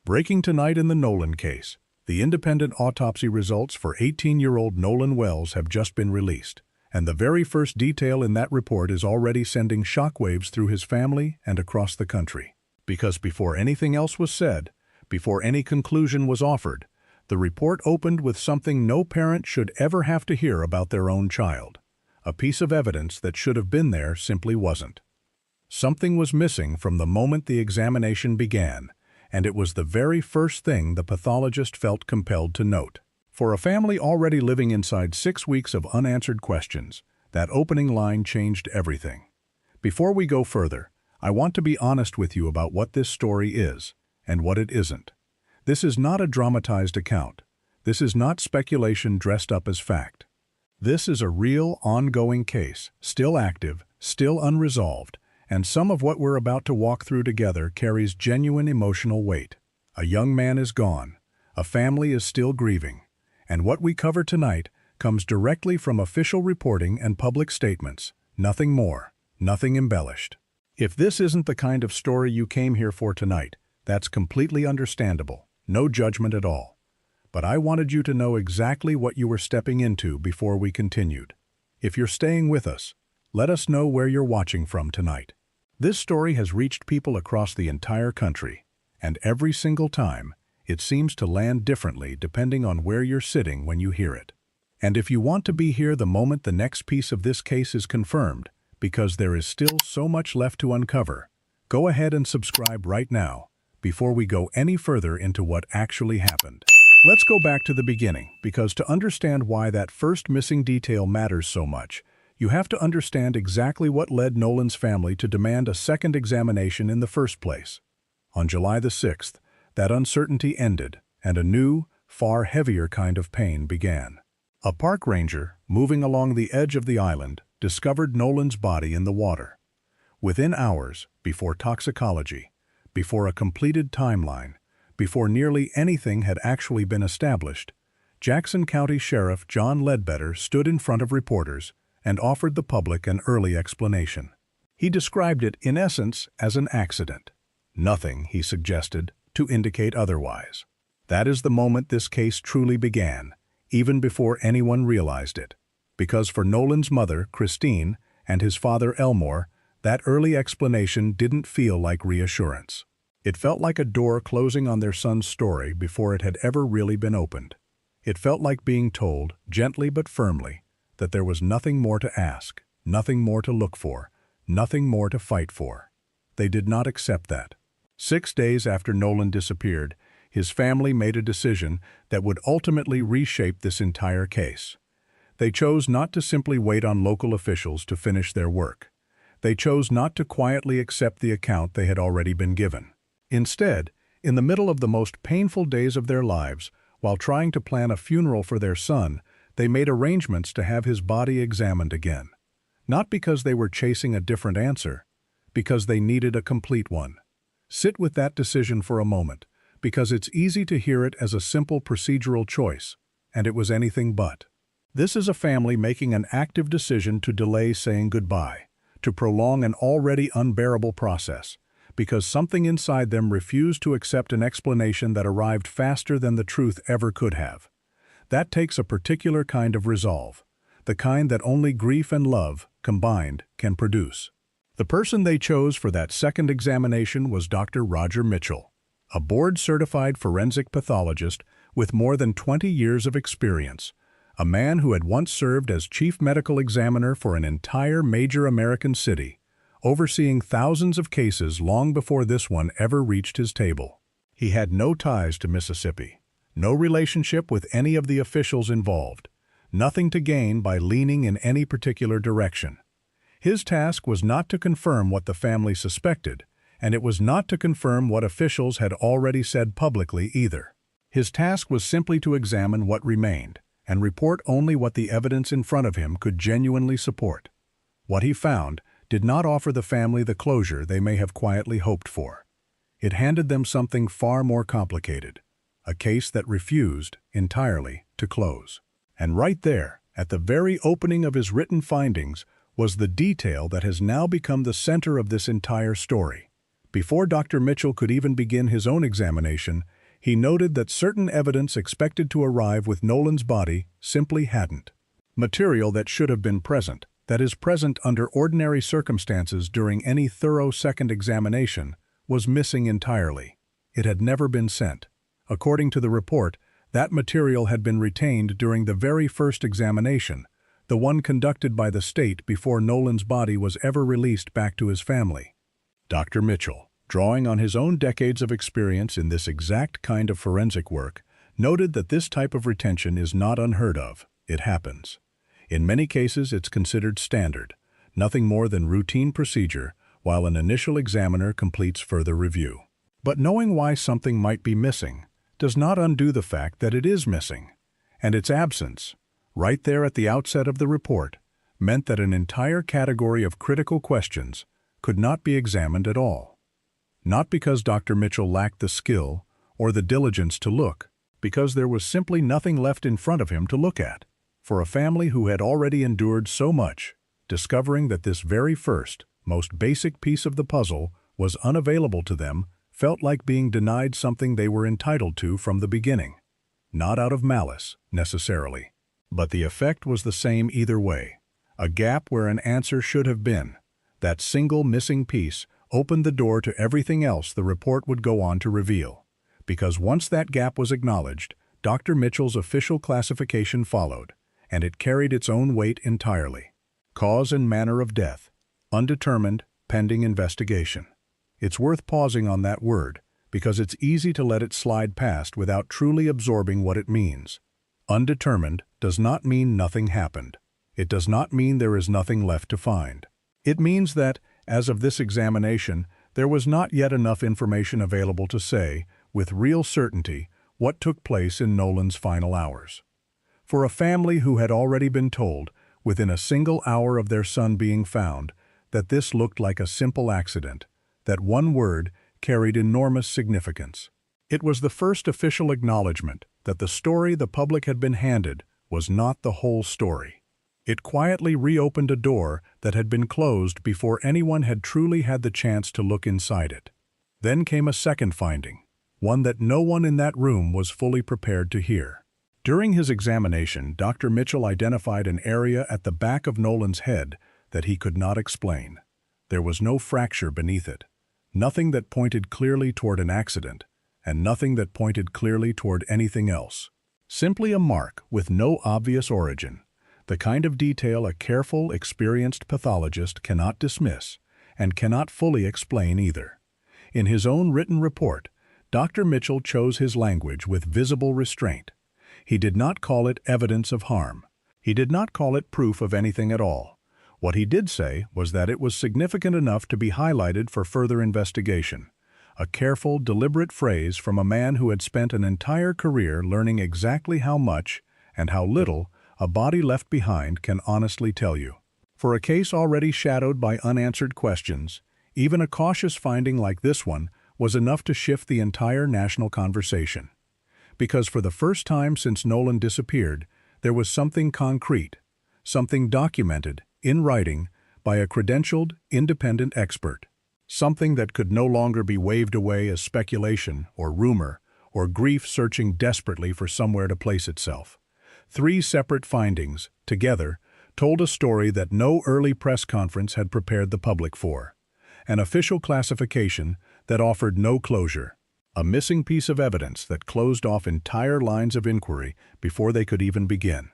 Breaking tonight in the Nolan case, the independent autopsy results for 18-year-old Nolan Wells have just been released, and the very first detail in that report is already sending shockwaves through his family and across the country. Because before anything else was said, before any conclusion was offered, the report opened with something no parent should ever have to hear about their own child. A piece of evidence that should have been there simply wasn't. Something was missing from the moment the examination began, and it was the very first thing the pathologist felt compelled to note. For a family already living inside 6 weeks of unanswered questions, that opening line changed everything. Before we go further, I want to be honest with you about what this story is, and what it isn't. This is not a dramatized account. This is not speculation dressed up as fact. This is a real, ongoing case, still active, still unresolved, and some of what we're about to walk through together carries genuine emotional weight. A young man is gone. A family is still grieving. And what we cover tonight comes directly from official reporting and public statements. Nothing more, nothing embellished. If this isn't the kind of story you came here for tonight, that's completely understandable. No judgment at all. But I wanted you to know exactly what you were stepping into before we continued. If you're staying with us, let us know where you're watching from tonight. This story has reached people across the entire country, and every single time, it seems to land differently depending on where you're sitting when you hear it. And if you want to be here the moment the next piece of this case is confirmed, because there is still so much left to uncover, go ahead and subscribe right now, before we go any further into what actually happened. Let's go back to the beginning, because to understand why that first missing detail matters so much, you have to understand exactly what led Nolan's family to demand a second examination in the first place. On July the 6th, that uncertainty ended, and a new, far heavier kind of pain began. A park ranger, moving along the edge of the island, discovered Nolan's body in the water. Within hours, before toxicology, before a completed timeline, before nearly anything had actually been established, Jackson County Sheriff John Ledbetter stood in front of reporters and offered the public an early explanation. He described it, in essence, as an accident. Nothing, he suggested, to indicate otherwise. That is the moment this case truly began, even before anyone realized it. Because for Nolan's mother, Christine, and his father, Elmore, that early explanation didn't feel like reassurance. It felt like a door closing on their son's story before it had ever really been opened. It felt like being told, gently but firmly, that there was nothing more to ask, nothing more to look for, nothing more to fight for. They did not accept that. 6 days after Nolan disappeared, his family made a decision that would ultimately reshape this entire case. They chose not to simply wait on local officials to finish their work. They chose not to quietly accept the account they had already been given. Instead, in the middle of the most painful days of their lives, while trying to plan a funeral for their son, they made arrangements to have his body examined again. Not because they were chasing a different answer, because they needed a complete one. Sit with that decision for a moment, because it's easy to hear it as a simple procedural choice, and it was anything but. This is a family making an active decision to delay saying goodbye, to prolong an already unbearable process, because something inside them refused to accept an explanation that arrived faster than the truth ever could have. That takes a particular kind of resolve, the kind that only grief and love, combined, can produce. The person they chose for that second examination was Dr. Roger Mitchell, a board-certified forensic pathologist with more than 20 years of experience, a man who had once served as chief medical examiner for an entire major American city, overseeing thousands of cases long before this one ever reached his table. He had no ties to Mississippi, no relationship with any of the officials involved, nothing to gain by leaning in any particular direction. His task was not to confirm what the family suspected, and it was not to confirm what officials had already said publicly either. His task was simply to examine what remained, and report only what the evidence in front of him could genuinely support. What he found did not offer the family the closure they may have quietly hoped for. It handed them something far more complicated, a case that refused, entirely, to close. And right there, at the very opening of his written findings, was the detail that has now become the center of this entire story. Before Dr. Mitchell could even begin his own examination, he noted that certain evidence expected to arrive with Nolan's body simply hadn't. Material that should have been present, that is present under ordinary circumstances during any thorough second examination, was missing entirely. It had never been sent. According to the report, that material had been retained during the very first examination, the one conducted by the state before Nolan's body was ever released back to his family. Dr. Mitchell, drawing on his own decades of experience in this exact kind of forensic work, noted that this type of retention is not unheard of. It happens. In many cases, it's considered standard, nothing more than routine procedure, while an initial examiner completes further review. But knowing why something might be missing does not undo the fact that it is missing, and its absence, right there at the outset of the report, meant that an entire category of critical questions could not be examined at all. Not because Dr. Mitchell lacked the skill or the diligence to look, because there was simply nothing left in front of him to look at. For a family who had already endured so much, discovering that this very first, most basic piece of the puzzle was unavailable to them felt like being denied something they were entitled to from the beginning. Not out of malice, necessarily. But the effect was the same either way. A gap where an answer should have been. That single missing piece opened the door to everything else the report would go on to reveal. Because once that gap was acknowledged, Dr. Mitchell's official classification followed, and it carried its own weight entirely. Cause and manner of death, undetermined, pending investigation. It's worth pausing on that word, because it's easy to let it slide past without truly absorbing what it means. Undetermined does not mean nothing happened. It does not mean there is nothing left to find. It means that, as of this examination, there was not yet enough information available to say, with real certainty, what took place in Nolan's final hours. For a family who had already been told, within a single hour of their son being found, that this looked like a simple accident, that one word carried enormous significance. It was the first official acknowledgement that the story the public had been handed was not the whole story. It quietly reopened a door that had been closed before anyone had truly had the chance to look inside it. Then came a second finding, one that no one in that room was fully prepared to hear. During his examination, Dr. Mitchell identified an area at the back of Nolan's head that he could not explain. There was no fracture beneath it, nothing that pointed clearly toward an accident, and nothing that pointed clearly toward anything else. Simply a mark with no obvious origin, the kind of detail a careful, experienced pathologist cannot dismiss and cannot fully explain either. In his own written report, Dr. Mitchell chose his language with visible restraint. He did not call it evidence of harm. He did not call it proof of anything at all. What he did say was that it was significant enough to be highlighted for further investigation. A careful, deliberate phrase from a man who had spent an entire career learning exactly how much and how little a body left behind can honestly tell you. For a case already shadowed by unanswered questions, even a cautious finding like this one was enough to shift the entire national conversation. Because for the first time since Nolan disappeared, there was something concrete, something documented, in writing, by a credentialed, independent expert. Something that could no longer be waved away as speculation or rumor or grief searching desperately for somewhere to place itself. 3 separate findings, together, told a story that no early press conference had prepared the public for. An official classification that offered no closure. A missing piece of evidence that closed off entire lines of inquiry before they could even begin.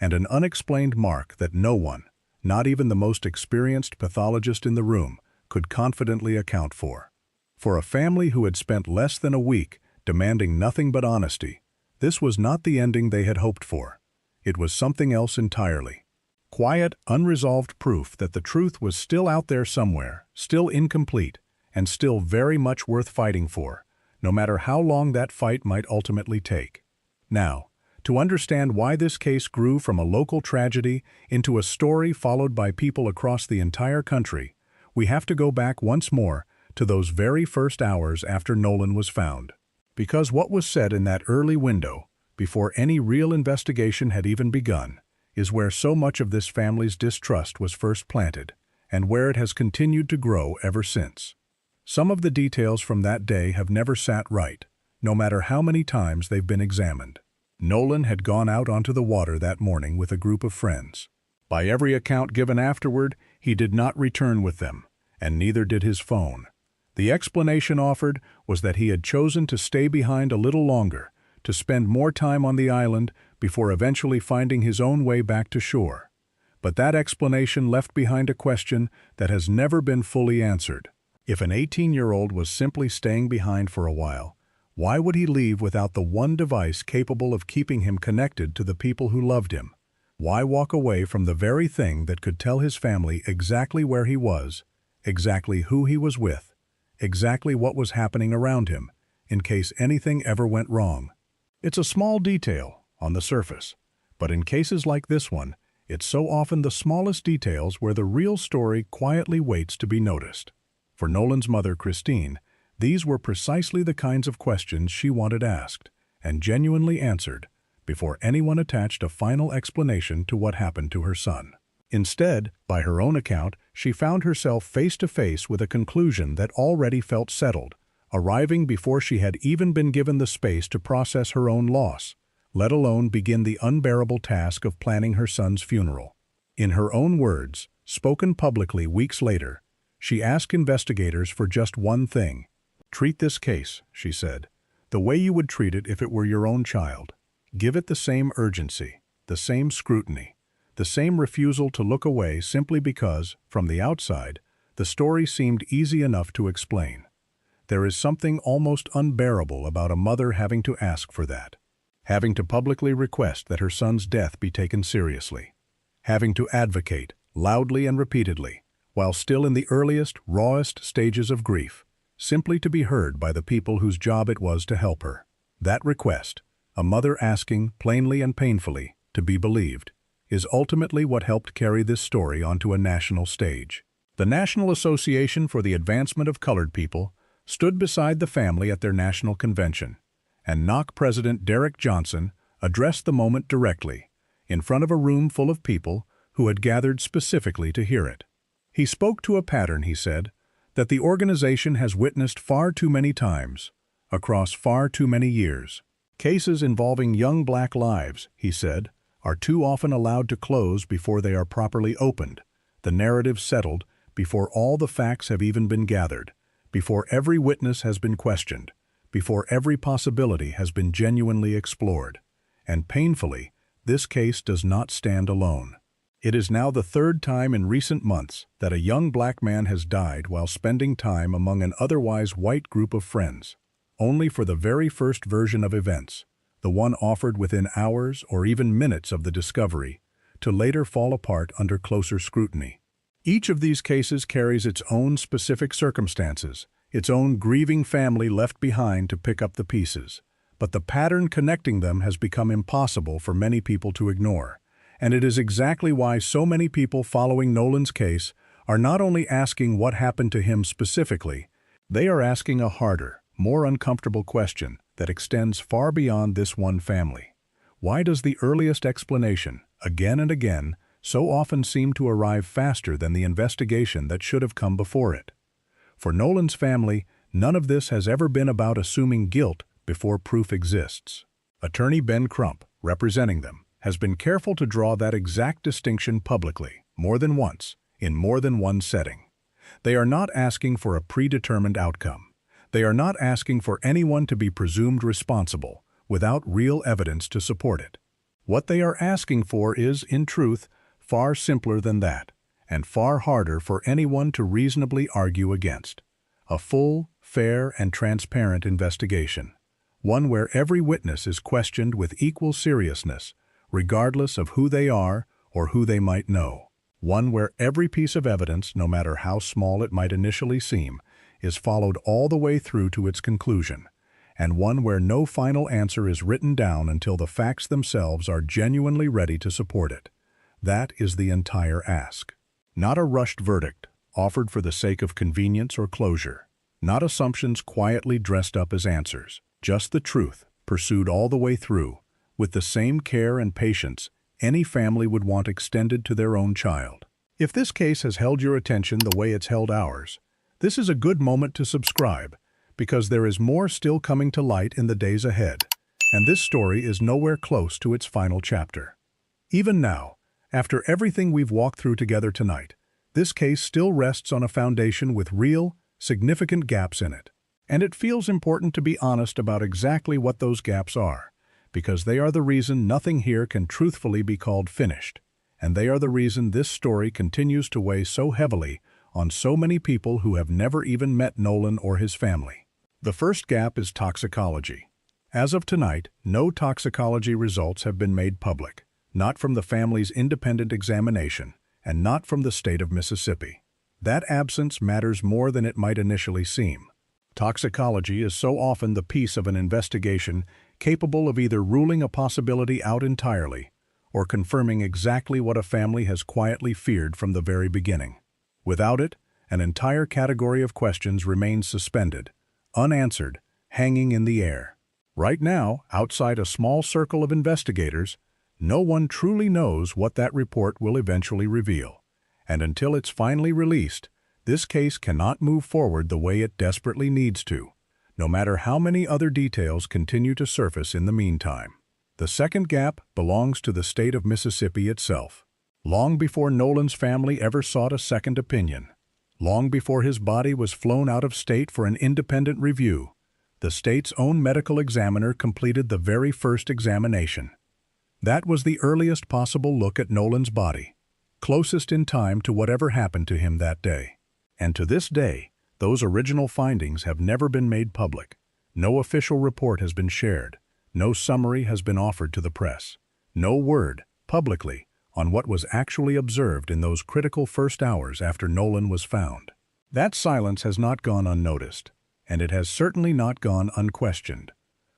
And an unexplained mark that no one, not even the most experienced pathologist in the room, could confidently account for. For a family who had spent less than a week demanding nothing but honesty, this was not the ending they had hoped for. It was something else entirely. Quiet, unresolved proof that the truth was still out there somewhere, still incomplete, and still very much worth fighting for, no matter how long that fight might ultimately take. Now, to understand why this case grew from a local tragedy into a story followed by people across the entire country, we have to go back once more to those very first hours after Nolan was found. Because what was said in that early window, before any real investigation had even begun, is where so much of this family's distrust was first planted, and where it has continued to grow ever since. Some of the details from that day have never sat right, no matter how many times they've been examined. Nolan had gone out onto the water that morning with a group of friends. By every account given afterward, he did not return with them, and neither did his phone. The explanation offered was that he had chosen to stay behind a little longer, to spend more time on the island before eventually finding his own way back to shore. But that explanation left behind a question that has never been fully answered. If an 18-year-old was simply staying behind for a while, why would he leave without the one device capable of keeping him connected to the people who loved him? Why walk away from the very thing that could tell his family exactly where he was, exactly who he was with, exactly what was happening around him, in case anything ever went wrong? It's a small detail on the surface, but in cases like this one, it's so often the smallest details where the real story quietly waits to be noticed. For Nolan's mother, Christine, these were precisely the kinds of questions she wanted asked and genuinely answered before anyone attached a final explanation to what happened to her son. Instead, by her own account, she found herself face to face with a conclusion that already felt settled, arriving before she had even been given the space to process her own loss, let alone begin the unbearable task of planning her son's funeral. In her own words, spoken publicly weeks later, she asked investigators for just one thing. "Treat this case," she said, "the way you would treat it if it were your own child. Give it the same urgency, the same scrutiny, the same refusal to look away simply because, from the outside, the story seemed easy enough to explain. There is something almost unbearable about a mother having to ask for that, having to publicly request that her son's death be taken seriously, having to advocate, loudly and repeatedly, while still in the earliest, rawest stages of grief, simply to be heard by the people whose job it was to help her. That request, a mother asking, plainly and painfully, to be believed, is ultimately what helped carry this story onto a national stage. The National Association for the Advancement of Colored People stood beside the family at their national convention, and NOC President Derek Johnson addressed the moment directly, in front of a room full of people who had gathered specifically to hear it. He spoke to a pattern, he said, that the organization has witnessed far too many times, across far too many years. Cases involving young black lives, he said, are too often allowed to close before they are properly opened, the narrative settled before all the facts have even been gathered, before every witness has been questioned, before every possibility has been genuinely explored. And painfully, this case does not stand alone. It is now the third time in recent months that a young black man has died while spending time among an otherwise white group of friends, only for the very first version of events, the one offered within hours or even minutes of the discovery, to later fall apart under closer scrutiny. Each of these cases carries its own specific circumstances, its own grieving family left behind to pick up the pieces, but the pattern connecting them has become impossible for many people to ignore. And it is exactly why so many people following Nolan's case are not only asking what happened to him specifically, they are asking a harder, more uncomfortable question that extends far beyond this one family. Why does the earliest explanation, again and again, so often seem to arrive faster than the investigation that should have come before it? For Nolan's family, none of this has ever been about assuming guilt before proof exists. Attorney Ben Crump, representing them, has been careful to draw that exact distinction publicly, more than once, in more than one setting. They are not asking for a predetermined outcome. They are not asking for anyone to be presumed responsible without real evidence to support it. What they are asking for is, in truth, far simpler than that, and far harder for anyone to reasonably argue against. A full, fair, and transparent investigation. One where every witness is questioned with equal seriousness, regardless of who they are or who they might know. One where every piece of evidence, no matter how small it might initially seem, is followed all the way through to its conclusion, and one where no final answer is written down until the facts themselves are genuinely ready to support it. That is the entire ask. Not a rushed verdict, offered for the sake of convenience or closure. Not assumptions quietly dressed up as answers. Just the truth, pursued all the way through, with the same care and patience any family would want extended to their own child. If this case has held your attention the way it's held ours, This is a good moment to subscribe, because there is more still coming to light in the days ahead, and this story is nowhere close to its final chapter. Even now, after everything we've walked through together tonight, this case still rests on a foundation with real, significant gaps in it. And it feels important to be honest about exactly what those gaps are, because they are the reason nothing here can truthfully be called finished, and they are the reason this story continues to weigh so heavily on so many people who have never even met Nolan or his family. The first gap is toxicology. As of tonight, no toxicology results have been made public, not from the family's independent examination, and not from the state of Mississippi. That absence matters more than it might initially seem. Toxicology is so often the piece of an investigation capable of either ruling a possibility out entirely or confirming exactly what a family has quietly feared from the very beginning. Without it, an entire category of questions remains suspended, unanswered, hanging in the air. Right now, outside a small circle of investigators, no one truly knows what that report will eventually reveal. And until it's finally released, this case cannot move forward the way it desperately needs to, no matter how many other details continue to surface in the meantime. The second gap belongs to the state of Mississippi itself. Long before Nolan's family ever sought a second opinion, long before his body was flown out of state for an independent review, the state's own medical examiner completed the very first examination. That was the earliest possible look at Nolan's body, closest in time to whatever happened to him that day. And to this day, those original findings have never been made public. No official report has been shared. No summary has been offered to the press. No word, publicly, on what was actually observed in those critical first hours after Nolan was found. That silence has not gone unnoticed, and it has certainly not gone unquestioned.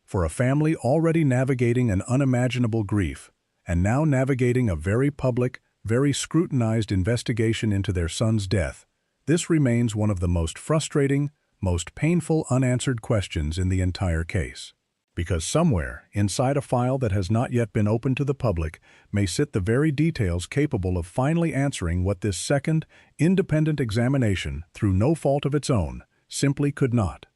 For a family already navigating an unimaginable grief, and now navigating a very public, very scrutinized investigation into their son's death, this remains one of the most frustrating, most painful unanswered questions in the entire case. Because somewhere, inside a file that has not yet been opened to the public, may sit the very details capable of finally answering what this second, independent examination, through no fault of its own, simply could not.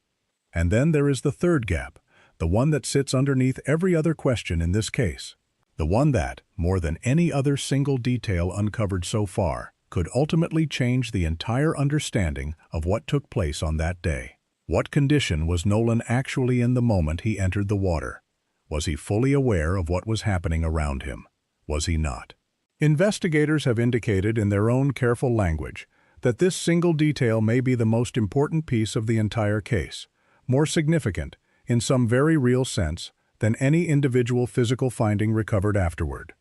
And then there is the third gap, the one that sits underneath every other question in this case. The one that, more than any other single detail uncovered so far, could ultimately change the entire understanding of what took place on that day. What condition was Nolan actually in the moment he entered the water? Was he fully aware of what was happening around him? Was he not? Investigators have indicated in their own careful language that this single detail may be the most important piece of the entire case, more significant, in some very real sense, than any individual physical finding recovered afterward.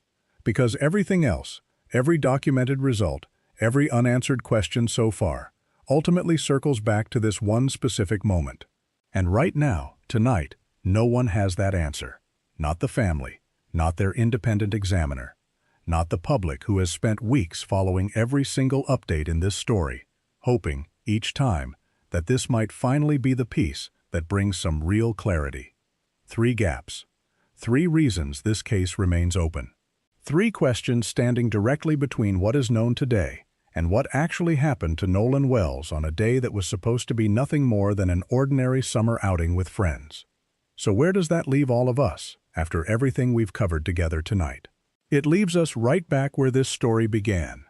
Because everything else, every documented result, every unanswered question so far, ultimately circles back to this one specific moment. And right now, tonight, no one has that answer. Not the family, not their independent examiner, not the public who has spent weeks following every single update in this story, hoping, each time, that this might finally be the piece that brings some real clarity. 3 gaps. 3 reasons this case remains open. 3 questions standing directly between what is known today and what actually happened to Nolan Wells on a day that was supposed to be nothing more than an ordinary summer outing with friends. So where does that leave all of us, after everything we've covered together tonight? It leaves us right back where this story began.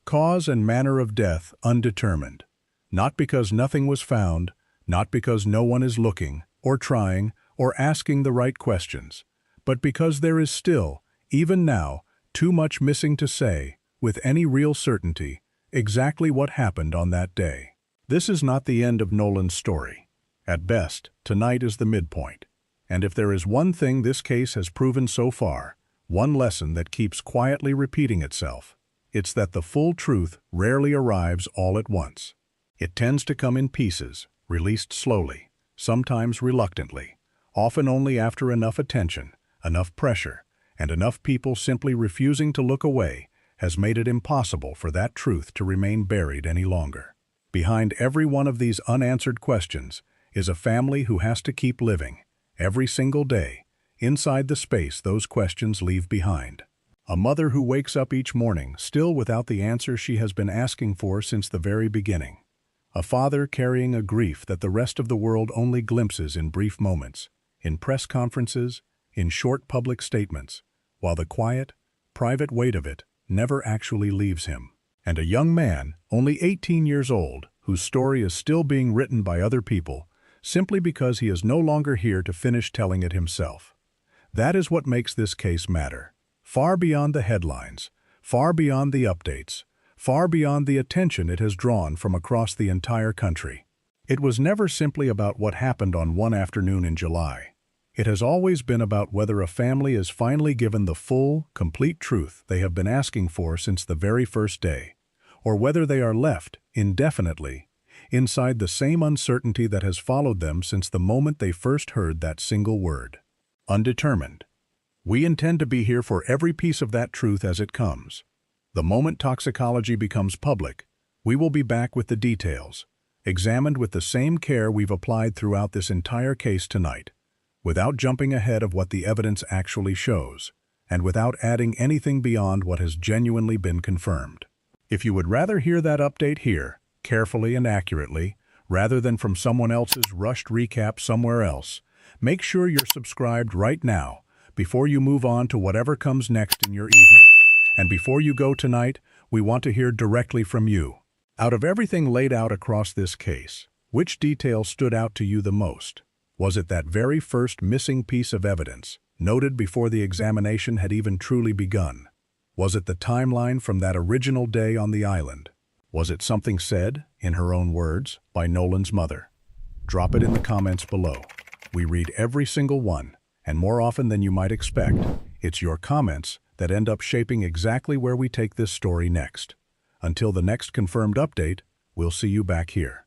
Cause and manner of death undetermined. Not because nothing was found, not because no one is looking, or trying, or asking the right questions, but because there is still, even now, too much missing to say, with any real certainty, exactly what happened on that day. This is not the end of Nolan's story. At best, tonight is the midpoint. And if there is one thing this case has proven so far, one lesson that keeps quietly repeating itself, it's that the full truth rarely arrives all at once. It tends to come in pieces, released slowly, sometimes reluctantly, often only after enough attention, enough pressure, and enough people simply refusing to look away has made it impossible for that truth to remain buried any longer. Behind every one of these unanswered questions is a family who has to keep living, every single day, inside the space those questions leave behind. A mother who wakes up each morning still without the answer she has been asking for since the very beginning. A father carrying a grief that the rest of the world only glimpses in brief moments, in press conferences, in short public statements, while the quiet, private weight of it never actually leaves him. And a young man, only 18 years old, whose story is still being written by other people, simply because he is no longer here to finish telling it himself. That is what makes this case matter. Far beyond the headlines, far beyond the updates, far beyond the attention it has drawn from across the entire country. It was never simply about what happened on one afternoon in July. It has always been about whether a family is finally given the full, complete truth they have been asking for since the very first day, or whether they are left, indefinitely, inside the same uncertainty that has followed them since the moment they first heard that single word. Undetermined. We intend to be here for every piece of that truth as it comes. The moment toxicology becomes public, we will be back with the details, examined with the same care we've applied throughout this entire case tonight, without jumping ahead of what the evidence actually shows, and without adding anything beyond what has genuinely been confirmed. If you would rather hear that update here, carefully and accurately, rather than from someone else's rushed recap somewhere else, make sure you're subscribed right now before you move on to whatever comes next in your evening. And before you go tonight, we want to hear directly from you. Out of everything laid out across this case, which detail stood out to you the most? Was it that very first missing piece of evidence, noted before the examination had even truly begun? Was it the timeline from that original day on the island? Was it something said, in her own words, by Nolan's mother? Drop it in the comments below. We read every single one, and more often than you might expect, it's your comments that end up shaping exactly where we take this story next. Until the next confirmed update, we'll see you back here.